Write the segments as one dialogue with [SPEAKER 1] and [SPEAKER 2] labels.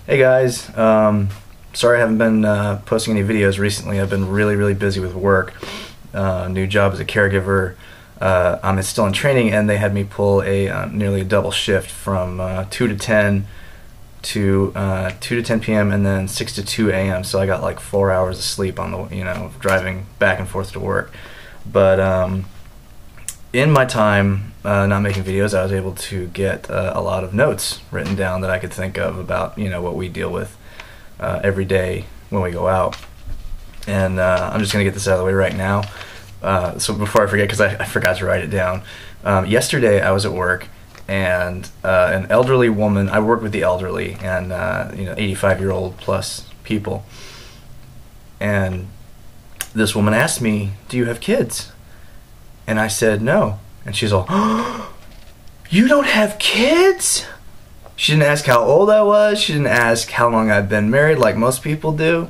[SPEAKER 1] Hey guys, sorry I haven't been posting any videos recently. I've been really busy with work. New job as a caregiver. I'm still in training, and they had me pull a nearly a double shift from 2 to 10 to 2 to 10 p.m. and then 6 to 2 a.m. So I got like 4 hours of sleep on the driving back and forth to work. But in my time not making videos, I was able to get a lot of notes written down that I could think of about what we deal with every day when we go out. And I'm just gonna get this out of the way right now. So before I forget, because I forgot to write it down. Yesterday I was at work, and an elderly woman. I work with the elderly and 85-year-old plus people. And this woman asked me, "Do you have kids?" And I said no. And she's all, "Oh, you don't have kids?" She didn't ask how old I was. She didn't ask how long I've been married like most people do.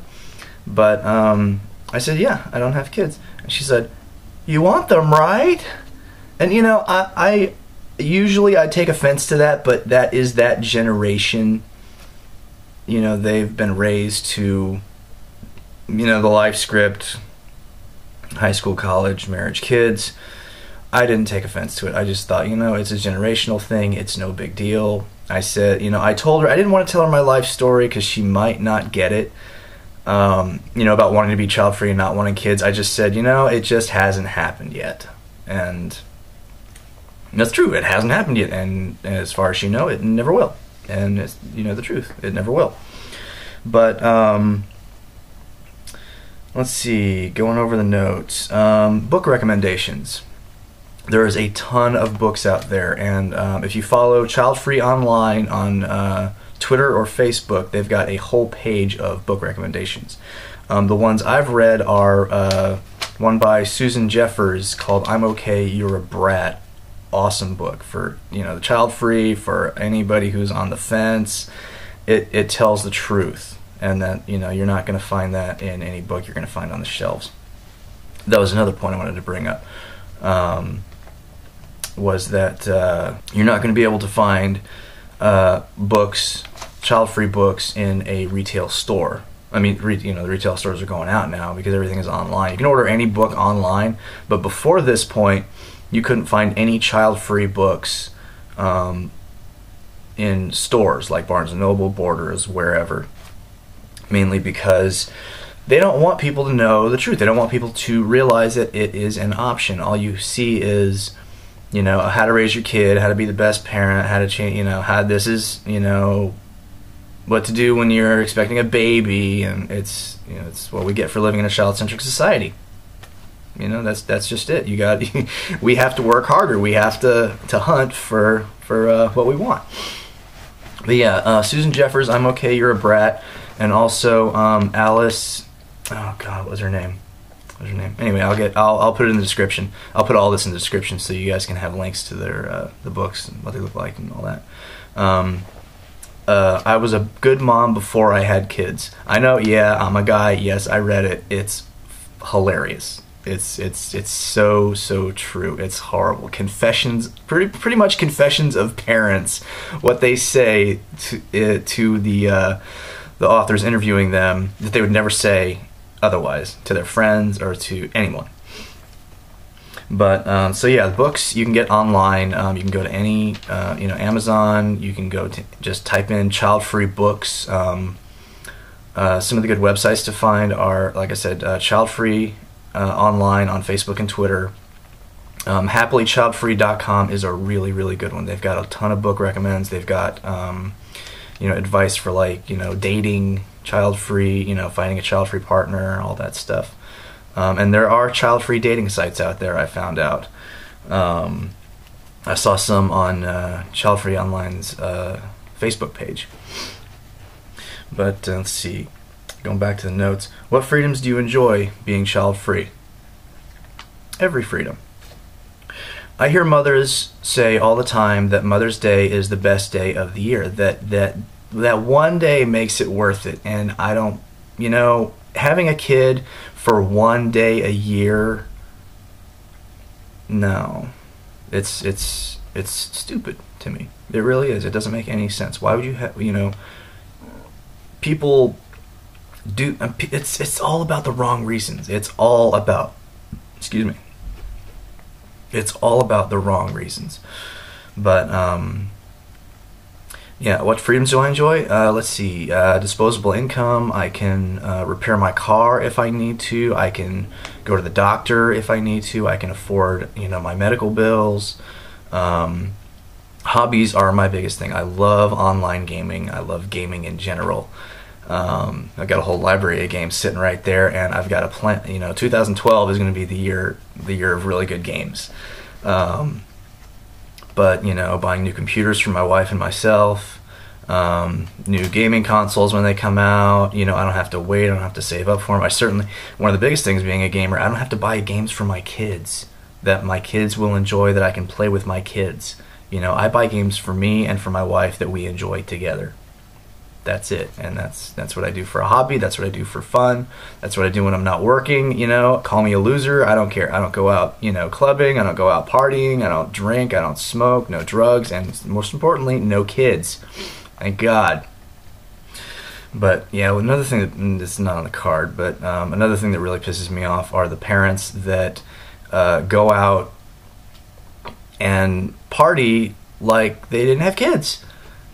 [SPEAKER 1] But I said, "Yeah, I don't have kids." And she said, "You want them, right?" And I usually I take offense to that, but that is that generation. They've been raised to the life script, high school, college, marriage, kids. I didn't take offense to it. I just thought, it's a generational thing. It's no big deal. I said, I told her I didn't want to tell her my life story because she might not get it. About wanting to be child free and not wanting kids. I just said, it just hasn't happened yet. And that's true. It hasn't happened yet. And as far as she knows, it never will. And it's, the truth. It never will. But, let's see. Going over the notes. Book recommendations. There is a ton of books out there. And if you follow Childfree online on Twitter or Facebook, they've got a whole page of book recommendations. The ones I've read are one by Susan Jeffers called "I'm Okay, You're a Brat." Awesome book for the child free, for anybody who's on the fence. It tells the truth, and that you're not going to find that in any book you're going to find on the shelves. That was another point I wanted to bring up. Was that you're not going to be able to find books, child-free books, in a retail store. I mean, the retail stores are going out now because everything is online. You can order any book online, but before this point, you couldn't find any child-free books in stores like Barnes & Noble, Borders, wherever. Mainly because they don't want people to know the truth. They don't want people to realize that it is an option. All you see is how to raise your kid, how to be the best parent, how to change, how this is, what to do when you're expecting a baby, and it's what we get for living in a child-centric society. That's just it. We have to work harder. We have to hunt for what we want. But yeah, Susan Jeffers, "I'm Okay, You're a Brat," and also Alice. Oh God, what was her name? Anyway, I'll put it in the description. I'll put all this in the description so you guys can have links to their the books and what they look like and all that. I was a good mom before I had kids. I know, yeah, I'm a guy. Yes, I read it. It's hilarious. It's so true. It's horrible. Confessions, pretty much confessions of parents. What they say to the authors interviewing them that they would never say otherwise to their friends or to anyone. But so yeah, the books you can get online. You can go to any Amazon. You can go to just type in child-free books. Some of the good websites to find are, like I said, Childfree online on Facebook and Twitter. Happily.childfree.com is a really good one. They've got a ton of book recommends. They've got advice for dating child-free, finding a child-free partner, all that stuff. And there are child-free dating sites out there, I found out. I saw some on Childfree Online's Facebook page. But let's see. Going back to the notes. What freedoms do you enjoy being child-free? Every freedom. I hear mothers say all the time that Mother's Day is the best day of the year. That one day makes it worth it. And I don't, having a kid for one day a year, no. It's stupid to me. It really is. It doesn't make any sense. Why would you have, people do, it's all about the wrong reasons. It's all about, excuse me, it's all about the wrong reasons. But yeah, what freedoms do I enjoy? Let's see, disposable income. I can repair my car if I need to. I can go to the doctor if I need to. I can afford, my medical bills. Hobbies are my biggest thing. I love online gaming. I love gaming in general. I've got a whole library of games sitting right there, and I've got a plan. 2012 is going to be the year of really good games. But buying new computers for my wife and myself, new gaming consoles when they come out. I don't have to wait. I don't have to save up for them. One of the biggest things being a gamer, I don't have to buy games for my kids that my kids will enjoy, that I can play with my kids. I buy games for me and for my wife that we enjoy together. That's it. And that's what I do for a hobby. That's what I do for fun. That's what I do when I'm not working. Call me a loser. I don't care. I don't go out, clubbing. I don't go out partying. I don't drink. I don't smoke. No drugs. And most importantly, no kids. Thank God. But yeah, another thing that's not on the card, but another thing that really pisses me off are the parents that go out and party like they didn't have kids.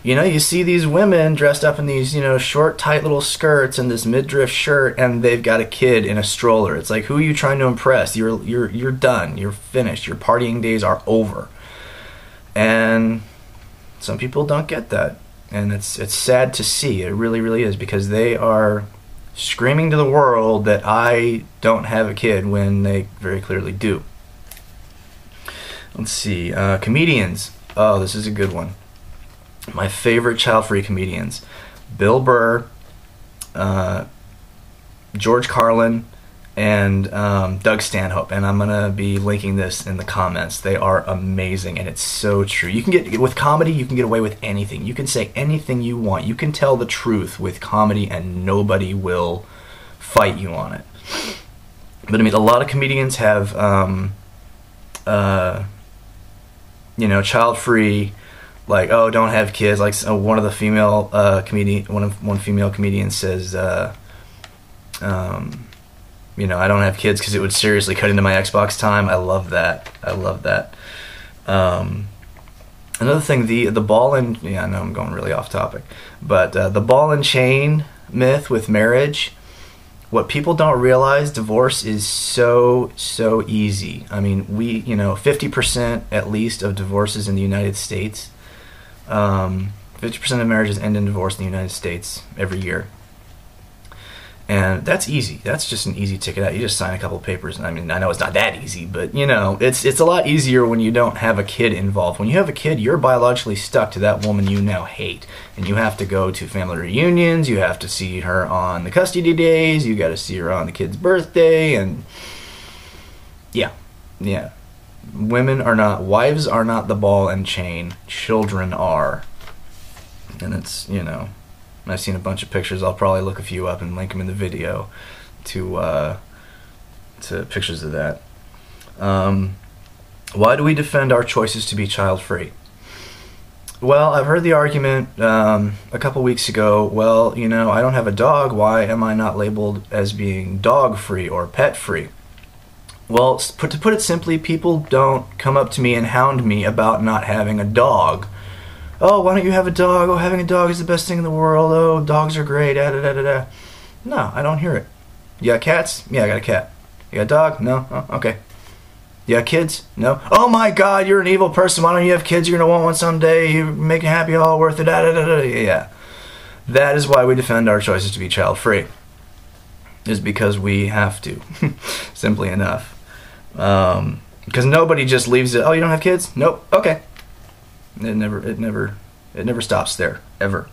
[SPEAKER 1] You see these women dressed up in these, short, tight little skirts and this midriff shirt, and they've got a kid in a stroller. It's like, who are you trying to impress? You're done. You're finished. Your partying days are over. And some people don't get that, and it's sad to see. It really, really is, because they are screaming to the world that I don't have a kid when they very clearly do. Let's see, comedians. Oh, this is a good one. My favorite child-free comedians: Bill Burr, George Carlin, and Doug Stanhope. And I'm gonna be linking this in the comments. They are amazing, and it's so true. You can get with comedy, you can get away with anything. You can say anything you want. You can tell the truth with comedy, and nobody will fight you on it. But a lot of comedians have, child-free. Like, oh, don't have kids. Like, one of the female one female comedian says, I don't have kids because it would seriously cut into my Xbox time. I love that. Another thing, the ball and I know I'm going really off topic, but the ball and chain myth with marriage. What people don't realize, divorce is so easy. 50% at least of divorces in the United States. 50% of marriages end in divorce in the United States every year. And that's easy. That's just an easy ticket out. You just sign a couple of papers. I know it's not that easy, but it's a lot easier when you don't have a kid involved. When you have a kid, you're biologically stuck to that woman you now hate. And you have to go to family reunions, you have to see her on the custody days, you got to see her on the kid's birthday, and yeah. Wives are not the ball and chain. Children are. And it's, I've seen a bunch of pictures. I'll probably look a few up and link them in the video to pictures of that. Why do we defend our choices to be child-free? Well, I've heard the argument a couple weeks ago, well, I don't have a dog. Why am I not labeled as being dog-free or pet-free? Well, to put it simply, people don't come up to me and hound me about not having a dog. Oh, why don't you have a dog? Oh, having a dog is the best thing in the world. Oh, dogs are great. Da, da, da, da, da. No, I don't hear it. You got cats? Yeah, I got a cat. You got a dog? No? Oh, okay. You got kids? No? Oh my God, you're an evil person. Why don't you have kids? You're going to want one someday. You make it happy, all worth it. Da, da, da, da. Yeah. That is why we defend our choices to be child-free. Is because we have to. Simply enough. Because nobody just leaves it. Oh, you don't have kids? Nope. Okay. It never stops there ever.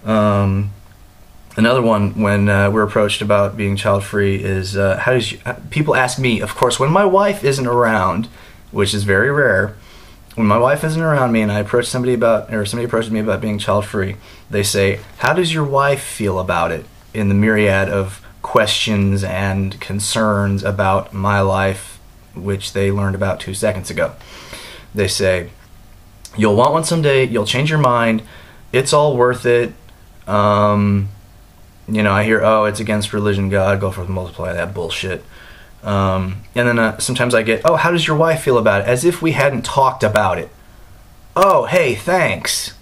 [SPEAKER 1] Another one when we're approached about being child-free is people ask me, of course, when my wife isn't around, which is very rare. When my wife isn't around me and I approach somebody approaches me about being child-free, they say, "How does your wife feel about it?" In the myriad of questions and concerns about my life, which they learned about 2 seconds ago. They say, "You'll want one someday, you'll change your mind, it's all worth it, You know, I hear, oh, it's against religion, God, go forth and multiply, that bullshit. And then sometimes I get, oh, how does your wife feel about it? As if we hadn't talked about it. Oh, hey, thanks.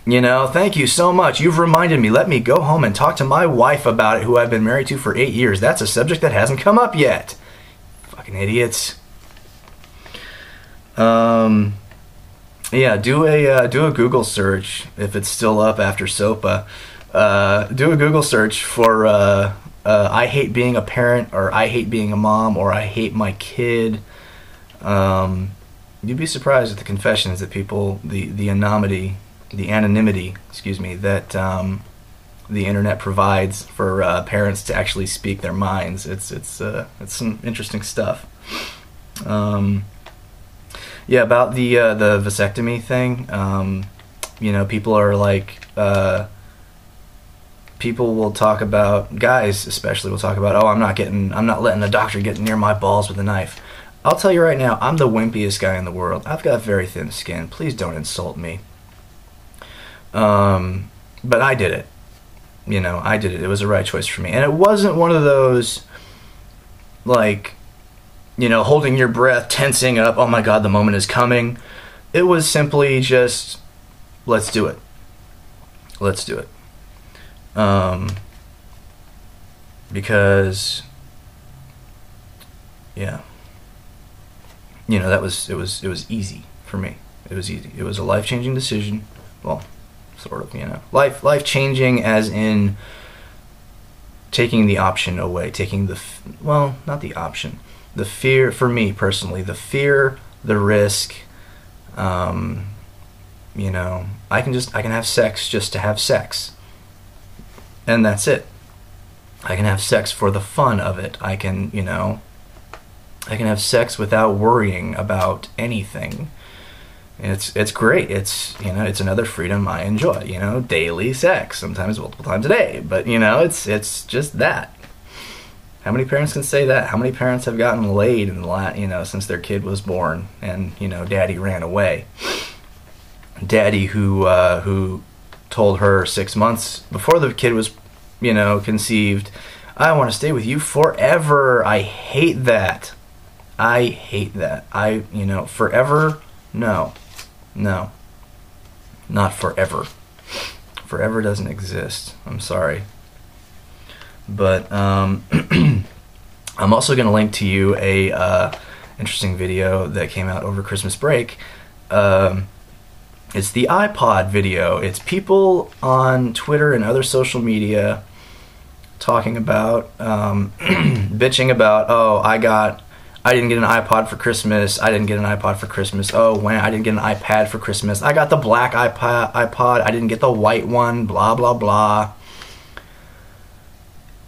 [SPEAKER 1] You know, thank you so much. You've reminded me. Let me go home and talk to my wife about it, who I've been married to for 8 years. That's a subject that hasn't come up yet. Fucking idiots. Yeah, do a Google search if it's still up after SOPA. Do a Google search for I hate being a parent, or I hate being a mom, or I hate my kid. You'd be surprised at the confessions that people, the anonymity, excuse me, that the internet provides for parents to actually speak their minds. It's some interesting stuff. Yeah, about the vasectomy thing. You know, people are like, people will talk about, guys especially will talk about, oh, I'm not letting the doctor get near my balls with a knife. I'll tell you right now, I'm the wimpiest guy in the world. I've got very thin skin. Please don't insult me. But I did it. You know, I did it. It was the right choice for me. And it wasn't one of those, like, you know, holding your breath, tensing up, oh my God, the moment is coming. It was simply just, let's do it. Let's do it. Because, yeah, you know, it was easy for me. It was easy. It was a life-changing decision. Well, sort of, you know, life-changing as in taking the option away, taking well, not the option, the fear, for me personally, the fear, the risk. You know, I can have sex just to have sex. And that's it. I can have sex for the fun of it. I can, you know, I can have sex without worrying about anything. It's great. It's, you know, it's another freedom I enjoy, you know, daily sex, sometimes multiple times a day, but, you know, it's just that. How many parents can say that? How many parents have gotten laid in the you know, since their kid was born and, you know, daddy ran away? Daddy who told her 6 months before the kid was, you know, conceived, I want to stay with you forever. I hate that. I hate that. You know, forever, no. No. Not forever. Forever doesn't exist. I'm sorry. But I'm also going to link to you a interesting video that came out over Christmas break. It's the iPod video. It's people on Twitter and other social media talking about, bitching about, oh, I didn't get an iPod for Christmas. I didn't get an iPod for Christmas. Oh, when I didn't get an iPad for Christmas. I got the black iPod. I didn't get the white one. Blah, blah, blah.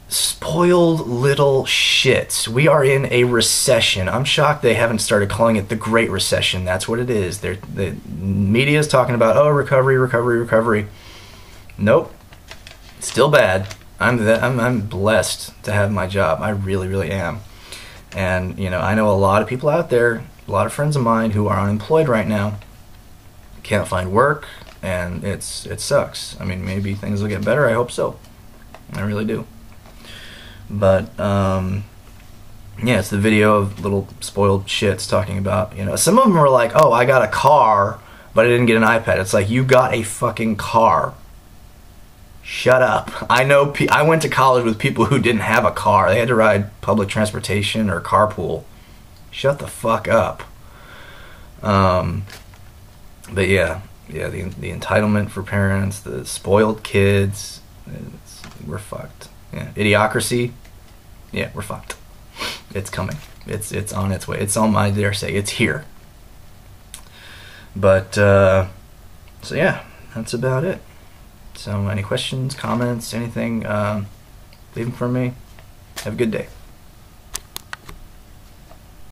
[SPEAKER 1] Spoiled little shits. We are in a recession. I'm shocked they haven't started calling it the Great Recession. That's what it is. The media is talking about, oh, recovery, recovery, recovery. Nope. Still bad. I'm blessed to have my job. I really, really am. And, you know, I know a lot of people out there, a lot of friends of mine who are unemployed right now, can't find work, and it sucks. I mean, maybe things will get better. I hope so. I really do. But, yeah, it's the video of little spoiled shits talking about, you know, some of them were like, oh, I got a car, but I didn't get an iPad. It's like, you got a fucking car. Shut up. I know. I went to college with people who didn't have a car. They had to ride public transportation or carpool. Shut the fuck up. But yeah, the entitlement for parents, the spoiled kids, we're fucked. Yeah, idiocracy. Yeah, we're fucked. It's coming. It's on its way. It's on my dare say. It's here. But so yeah, that's about it. So any questions, comments, anything, leave them for me. Have a good day.